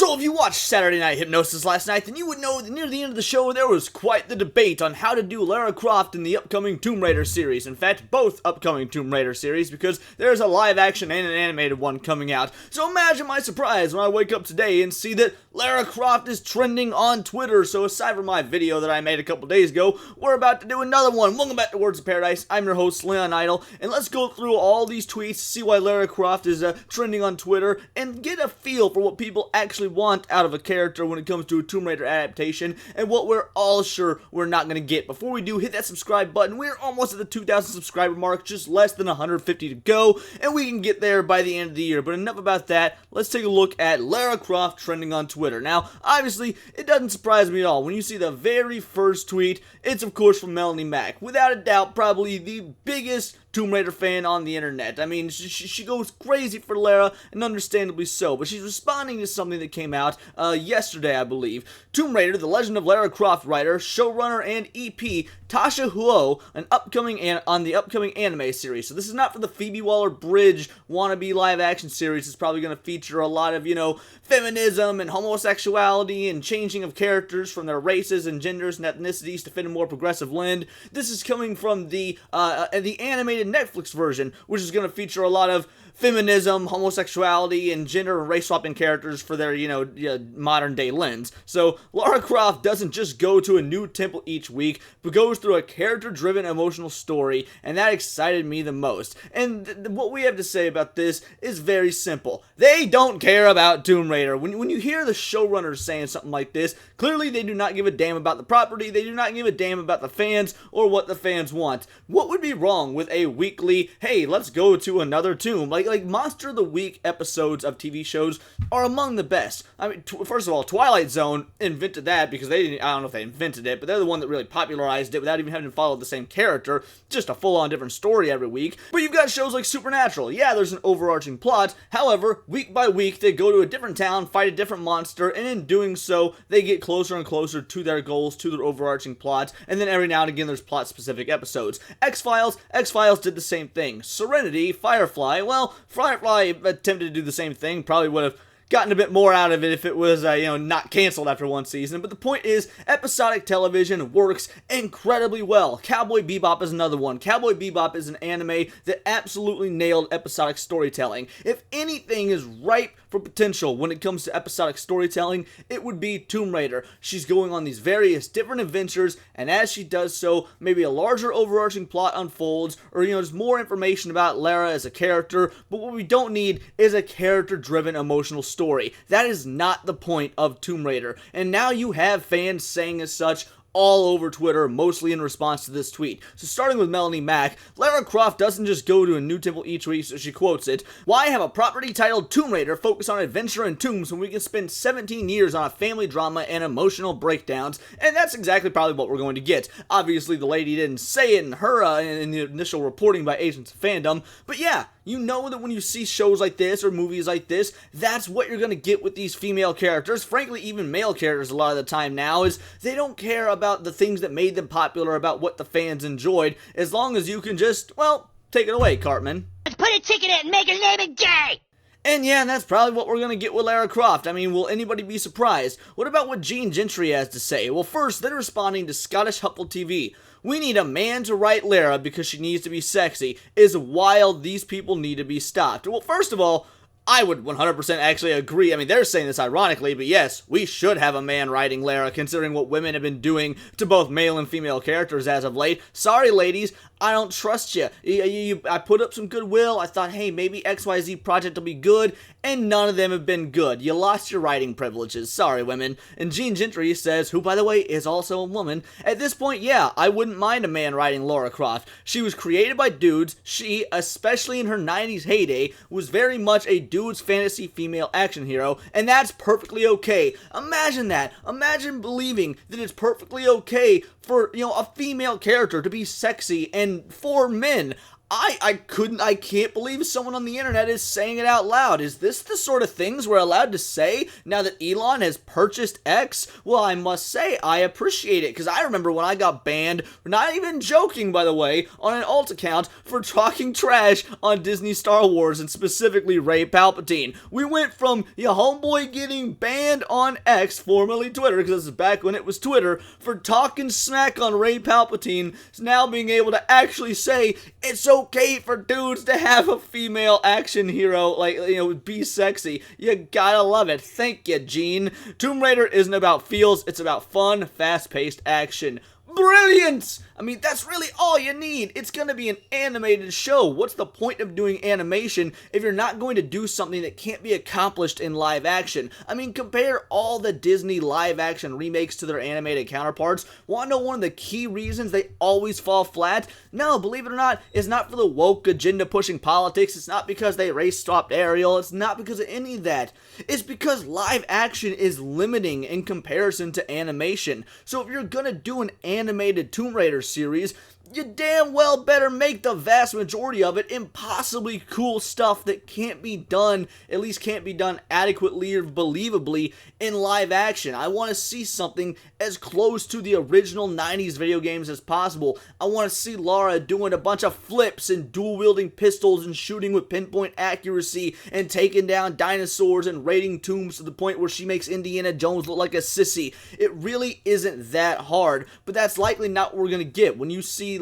So if you watched Saturday Night Hypnosis last night, then you would know that near the end of the show there was quite the debate on how to do Lara Croft in the upcoming Tomb Raider series. In fact, both upcoming Tomb Raider series, because there's a live action and an animated one coming out. So imagine my surprise when I wake up today and see that Lara Croft is trending on Twitter. So aside from my video that I made a couple days ago, we're about to do another one. Welcome back to Words of Paradise. I'm your host, Leon Idle, and let's go through all these tweets, see why Lara Croft is trending on Twitter, and get a feel for what people actually want out of a character when it comes to a Tomb Raider adaptation, and what we're all sure we're not going to get. Before we do, hit that subscribe button. We're almost at the 2,000 subscriber mark, just less than 150 to go, and we can get there by the end of the year. But enough about that. Let's take a look at Lara Croft trending on Twitter. Now, obviously, it doesn't surprise me at all. When you see the very first tweet, it's of course from Melanie Mac. Without a doubt, probably the biggest Tomb Raider fan on the internet. I mean, she goes crazy for Lara, and understandably so, but she's responding to something that came out yesterday, I believe. Tomb Raider, The Legend of Lara Croft writer, showrunner, and EP Tasha Huo, on the upcoming anime series. So this is not for the Phoebe Waller-Bridge wannabe live-action series. It's probably going to feature a lot of, feminism and homosexuality and changing of characters from their races and genders and ethnicities to fit a more progressive lens. This is coming from the animated Netflix version, which is going to feature a lot of feminism, homosexuality, and gender and race swapping characters for their, modern day lens. So Lara Croft doesn't just go to a new temple each week, but goes through a character-driven emotional story, and that excited me the most. And what we have to say about this is very simple. They don't care about Tomb Raider. When you hear the showrunners saying something like this, clearly they do not give a damn about the property, they do not give a damn about the fans, or what the fans want. What would be wrong with a weekly, hey, let's go to another tomb? Like Monster of the Week episodes of TV shows are among the best. I mean, first of all, Twilight Zone invented that because I don't know if they invented it, but they're the one that really popularized it without even having to follow the same character, just a full-on different story every week. But you've got shows like Supernatural. Yeah, there's an overarching plot. However, week by week, they go to a different town, fight a different monster, and in doing so, they get closer and closer to their goals, to their overarching plot, and then every now and again, there's plot-specific episodes. X-Files did the same thing. Serenity, Firefly, well, Firefly attempted to do the same thing, probably would have gotten a bit more out of it if it was, not canceled after one season. But the point is, episodic television works incredibly well. Cowboy Bebop is another one. Cowboy Bebop is an anime that absolutely nailed episodic storytelling. If anything is ripe for potential when it comes to episodic storytelling, it would be Tomb Raider. She's going on these various different adventures, and as she does so, maybe a larger overarching plot unfolds, or, there's more information about Lara as a character, but what we don't need is a character-driven emotional story. That is not the point of Tomb Raider, and now you have fans saying as such all over Twitter, mostly in response to this tweet. So starting with Melanie Mac, Lara Croft doesn't just go to a new temple each week, so she quotes it. Why have a property titled Tomb Raider focus on adventure and tombs when we can spend 17 years on a family drama and emotional breakdowns? And that's exactly probably what we're going to get. Obviously, the lady didn't say it in her in the initial reporting by Agents of Fandom, but yeah, you know that when you see shows like this or movies like this, that's what you're going to get with these female characters. Frankly, even male characters a lot of the time now is they don't care about the things that made them popular, about what the fans enjoyed, as long as you can just, take it away, Cartman. Let's put a ticket in and make her name it gay! And yeah, that's probably what we're going to get with Lara Croft. I mean, will anybody be surprised? What about what Gene Gentry has to say? Well, first, they're responding to Scottish Hupful TV. We need a man to write Lara because she needs to be sexy. Is wild. These people need to be stopped. Well, first of all, I would 100% actually agree. I mean, they're saying this ironically, but yes, we should have a man writing Lara, considering what women have been doing to both male and female characters as of late. Sorry, ladies, I don't trust you. I put up some goodwill. I thought, hey, maybe XYZ project will be good, and none of them have been good. You lost your writing privileges. Sorry, women. And Gene Gentry says, who, by the way, is also a woman. At this point, yeah, I wouldn't mind a man writing Lara Croft. She was created by dudes. She, especially in her 90s heyday, was very much a dude's fantasy female action hero, and that's perfectly okay. Imagine that. Imagine believing that it's perfectly okay for, a female character to be sexy and for men. I can't believe someone on the internet is saying it out loud. Is this the sort of things we're allowed to say now that Elon has purchased X? Well, I must say, I appreciate it, because I remember when I got banned, not even joking, by the way, on an alt account for talking trash on Disney Star Wars, and specifically Rey Palpatine. We went from your homeboy getting banned on X, formerly Twitter, because this is back when it was Twitter, for talking smack on Rey Palpatine, to now being able to actually say, it's okay for dudes to have a female action hero, like, be sexy. You gotta love it. Thank you, Gene. Tomb Raider isn't about feels, it's about fun, fast-paced action. Brilliant! I mean, that's really all you need. It's gonna be an animated show. What's the point of doing animation if you're not going to do something that can't be accomplished in live action? I mean, compare all the Disney live action remakes to their animated counterparts. Want to know one of the key reasons they always fall flat? No, believe it or not, it's not for the woke agenda pushing politics. It's not because they race swapped Ariel. It's not because of any of that. It's because live action is limiting in comparison to animation. So if you're gonna do an animated Tomb Raider series, you damn well better make the vast majority of it impossibly cool stuff that can't be done, at least can't be done adequately or believably in live action. I want to see something as close to the original 90s video games as possible. I want to see Lara doing a bunch of flips and dual-wielding pistols and shooting with pinpoint accuracy and taking down dinosaurs and raiding tombs to the point where she makes Indiana Jones look like a sissy. It really isn't that hard, but that's likely not what we're going to get. When you see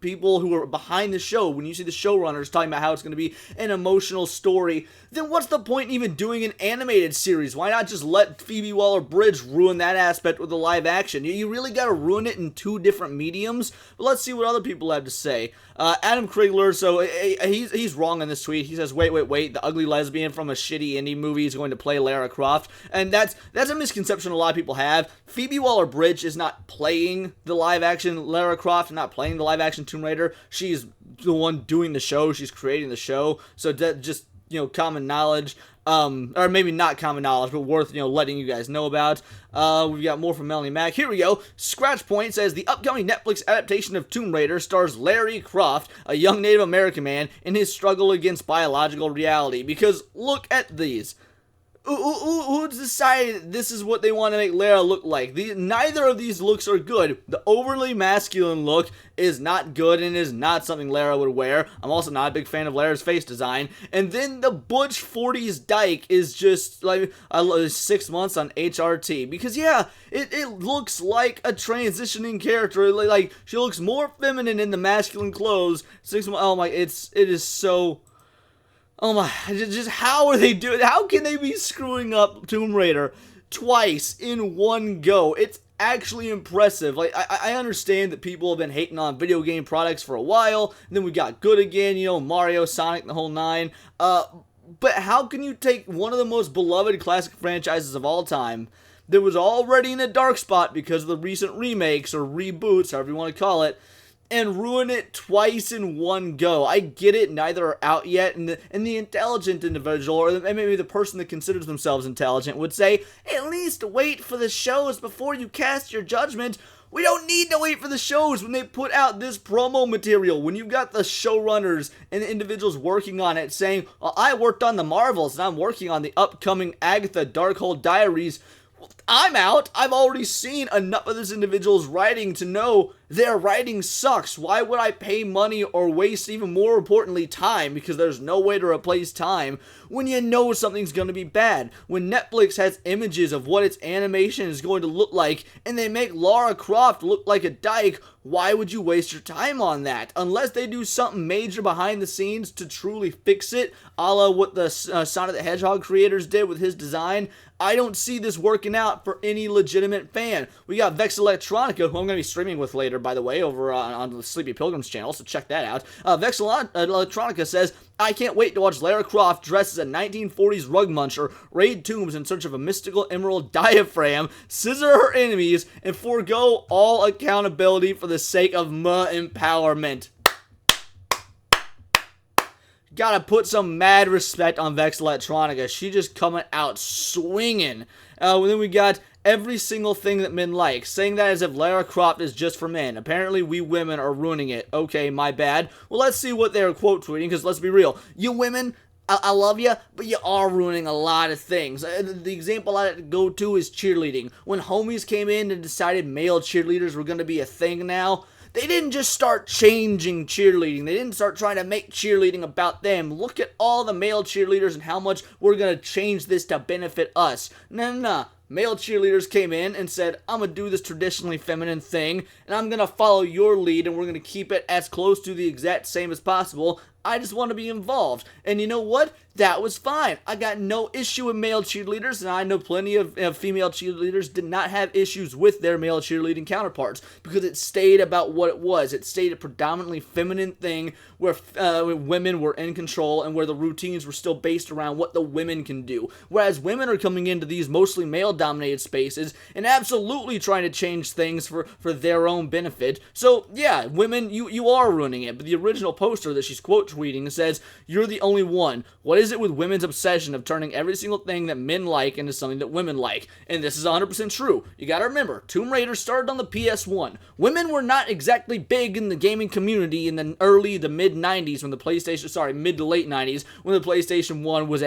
people who are behind the show, when you see the showrunners talking about how it's going to be an emotional story, then what's the point in even doing an animated series? Why not just let Phoebe Waller-Bridge ruin that aspect with the live action? You really got to ruin it in two different mediums? But let's see what other people have to say. Adam Krigler, so he's wrong in this tweet. He says, wait, the ugly lesbian from a shitty indie movie is going to play Lara Croft. And that's a misconception a lot of people have. Phoebe Waller-Bridge is not playing the live action Lara Croft, not playing the live action Tomb Raider. She's the one doing the show. She's creating the show. So that just, common knowledge. Or maybe not common knowledge, but worth, letting you guys know about. We've got more from Melanie Mack. Here we go. Scratch Point says, the upcoming Netflix adaptation of Tomb Raider stars Larry Croft, a young Native American man, in his struggle against biological reality. Because look at these. Who decided this is what they want to make Lara look like? Neither of these looks are good. The overly masculine look is not good and is not something Lara would wear. I'm also not a big fan of Lara's face design. And then the butch 40s dyke is just like 6 months on HRT. Because yeah, it looks like a transitioning character. Like she looks more feminine in the masculine clothes. 6 months. Oh my, it is so. Oh my, just how are they doing? How can they be screwing up Tomb Raider twice in one go? It's actually impressive. Like, I understand that people have been hating on video game products for a while, and then we got good again, Mario, Sonic, the whole nine. But how can you take one of the most beloved classic franchises of all time that was already in a dark spot because of the recent remakes or reboots, however you want to call it, and ruin it twice in one go? I get it, neither are out yet, and the intelligent individual, or maybe the person that considers themselves intelligent, would say, at least wait for the shows before you cast your judgment. We don't need to wait for the shows when they put out this promo material. When you've got the showrunners and the individuals working on it saying, well, I worked on the Marvels, and I'm working on the upcoming Agatha Darkhold Diaries. I'm out. I've already seen enough of this individual's writing to know their writing sucks. Why would I pay money or waste, even more importantly, time, because there's no way to replace time, when you know something's going to be bad? When Netflix has images of what its animation is going to look like, and they make Lara Croft look like a dyke, why would you waste your time on that? Unless they do something major behind the scenes to truly fix it, a la what the Sonic the Hedgehog creators did with his design, I don't see this working out for any legitimate fan. We got Vex Electronica, who I'm going to be streaming with later, by the way, over on the Sleepy Pilgrims channel, so check that out. Vex Electronica says, I can't wait to watch Lara Croft dressed as a 1940s rug muncher, raid tombs in search of a mystical emerald diaphragm, scissor her enemies, and forego all accountability for the sake of empowerment. Gotta put some mad respect on Vex Electronica. She just coming out swinging. Then we got every single thing that men like, saying that as if Lara Croft is just for men. Apparently, we women are ruining it. Okay, my bad. Well, let's see what they're quote tweeting, because let's be real. You women, I love you, but you are ruining a lot of things. The example I go to is cheerleading. When homies came in and decided male cheerleaders were going to be a thing now, they didn't just start changing cheerleading. They didn't start trying to make cheerleading about them. Look at all the male cheerleaders and how much we're going to change this to benefit us. No. Male cheerleaders came in and said, I'm going to do this traditionally feminine thing, and I'm going to follow your lead, and we're going to keep it as close to the exact same as possible. I just want to be involved. And you know what? That was fine. I got no issue with male cheerleaders, and I know plenty of female cheerleaders did not have issues with their male cheerleading counterparts because it stayed about what it was. It stayed a predominantly feminine thing where women were in control and where the routines were still based around what the women can do. Whereas women are coming into these mostly male-dominated spaces and absolutely trying to change things for their own benefit. So, yeah, women, you are ruining it. But the original poster that she's quote tweeting says, "You're the only one. What is it with women's obsession of turning every single thing that men like into something that women like?" And this is 100% true. You gotta remember, Tomb Raider started on the PS1. Women were not exactly big in the gaming community in the mid-90s when the PlayStation, mid to late 90s when the PlayStation 1 was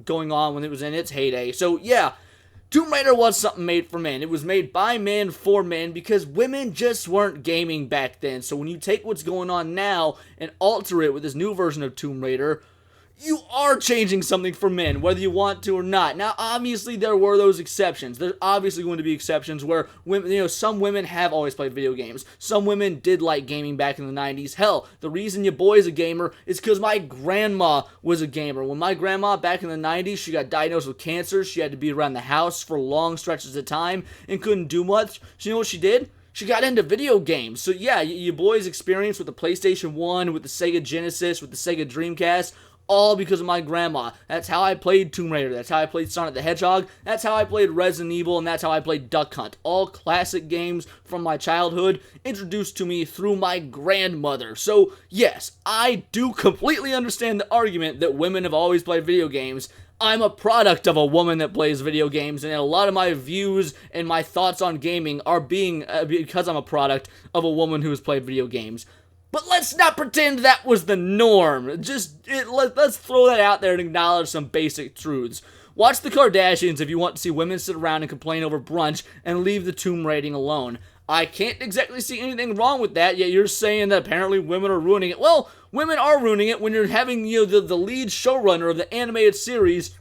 going on when it was in its heyday. So yeah, Tomb Raider was something made for men. It was made by men for men because women just weren't gaming back then. So when you take what's going on now and alter it with this new version of Tomb Raider, you are changing something for men, whether you want to or not. Now, obviously, there were those exceptions. There's obviously going to be exceptions where women, some women have always played video games. Some women did like gaming back in the 90s. Hell, the reason your boy's a gamer is because my grandma was a gamer. When my grandma, back in the 90s, she got diagnosed with cancer. She had to be around the house for long stretches of time and couldn't do much. So you know what she did? She got into video games. So yeah, your boy's experience with the PlayStation 1, with the Sega Genesis, with the Sega Dreamcast, all because of my grandma. That's how I played Tomb Raider. That's how I played Sonic the Hedgehog. That's how I played Resident Evil, and that's how I played Duck Hunt. All classic games from my childhood introduced to me through my grandmother. So yes, I do completely understand the argument that women have always played video games. I'm a product of a woman that plays video games, and a lot of my views and my thoughts on gaming are because I'm a product of a woman who has played video games. But let's not pretend that was the norm. Let's throw that out there and acknowledge some basic truths. Watch the Kardashians if you want to see women sit around and complain over brunch and leave the tomb raiding alone. I can't exactly see anything wrong with that, yet you're saying that apparently women are ruining it. Well, women are ruining it when you're having the lead showrunner of the animated series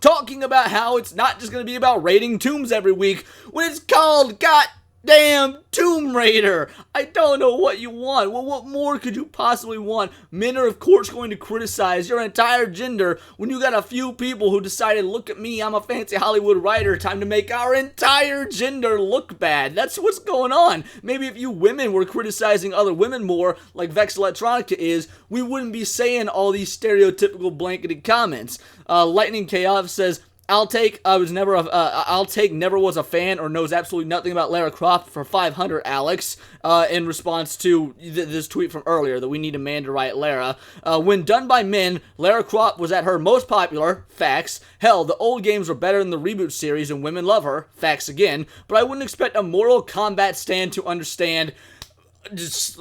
talking about how it's not just going to be about raiding tombs every week when it's called goddamn Tomb Raider. I don't know what you want. Well, what more could you possibly want? Men are, of course, going to criticize your entire gender when you got a few people who decided, look at me, I'm a fancy Hollywood writer, time to make our entire gender look bad. That's what's going on. Maybe if you women were criticizing other women more, like Vex Electronica is, we wouldn't be saying all these stereotypical blanketed comments. Lightning Chaos says, I'll take never was a fan or knows absolutely nothing about Lara Croft for 500, Alex, in response to this tweet from earlier that we need a man to write Lara. When done by men, Lara Croft was at her most popular, facts. Hell, the old games were better than the reboot series and women love her, facts again, but I wouldn't expect a Mortal Kombat stan to understand. Just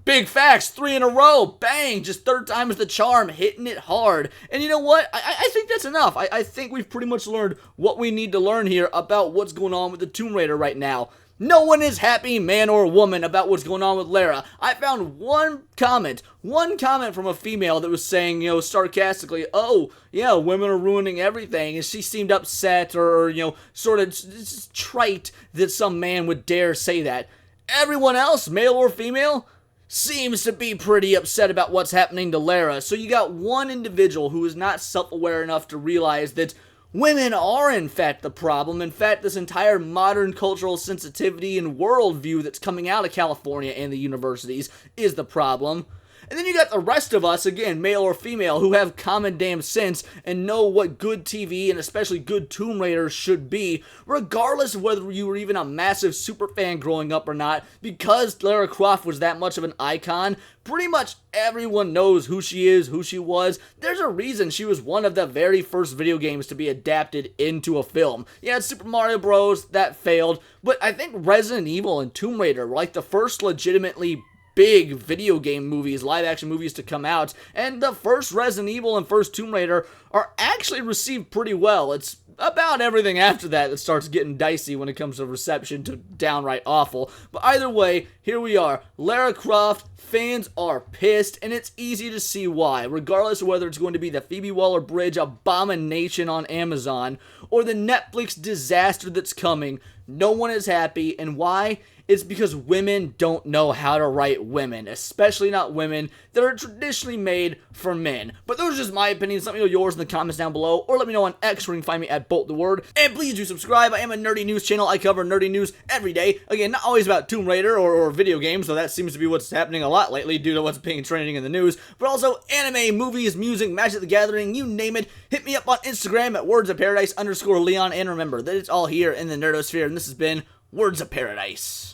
big facts, 3 in a row, bang, just third time is the charm, hitting it hard. And you know what, I think that's enough. I think we've pretty much learned what we need to learn here about what's going on with the Tomb Raider right now. No one is happy, man or woman, about what's going on with Lara. I found one comment from a female that was saying, sarcastically, oh, yeah, women are ruining everything, and she seemed upset or sort of just trite that some man would dare say that. Everyone else, male or female, seems to be pretty upset about what's happening to Lara. So you got one individual who is not self-aware enough to realize that women are in fact the problem. In fact, this entire modern cultural sensitivity and worldview that's coming out of California and the universities is the problem. And then you got the rest of us, again, male or female, who have common damn sense and know what good TV and especially good Tomb Raider should be, regardless of whether you were even a massive super fan growing up or not. Because Lara Croft was that much of an icon, pretty much everyone knows who she is, who she was. There's a reason she was one of the very first video games to be adapted into a film. Yeah, it's Super Mario Bros. That failed, but I think Resident Evil and Tomb Raider were like the first legitimately big video game movies, live action movies to come out, and the first Resident Evil and first Tomb Raider are actually received pretty well. It's about everything after that starts getting dicey when it comes to reception to downright awful. But either way, here we are. Lara Croft, fans are pissed, and it's easy to see why. Regardless of whether it's going to be the Phoebe Waller-Bridge abomination on Amazon or the Netflix disaster that's coming, no one is happy. And why? It's because women don't know how to write women, especially not women that are traditionally made for men. But those are just my opinions. Let me know yours in the comments down below, or let me know on X where you can find me at BoltTheWord. And please do subscribe. I am a nerdy news channel. I cover nerdy news every day. Again, not always about Tomb Raider or video games, though that seems to be what's happening a lot lately due to what's being trending in the news, but also anime, movies, music, Magic the Gathering, you name it. Hit me up on Instagram at wordsofparadise_Leon, and remember that it's all here in the nerdosphere, and this has been Words of Paradise.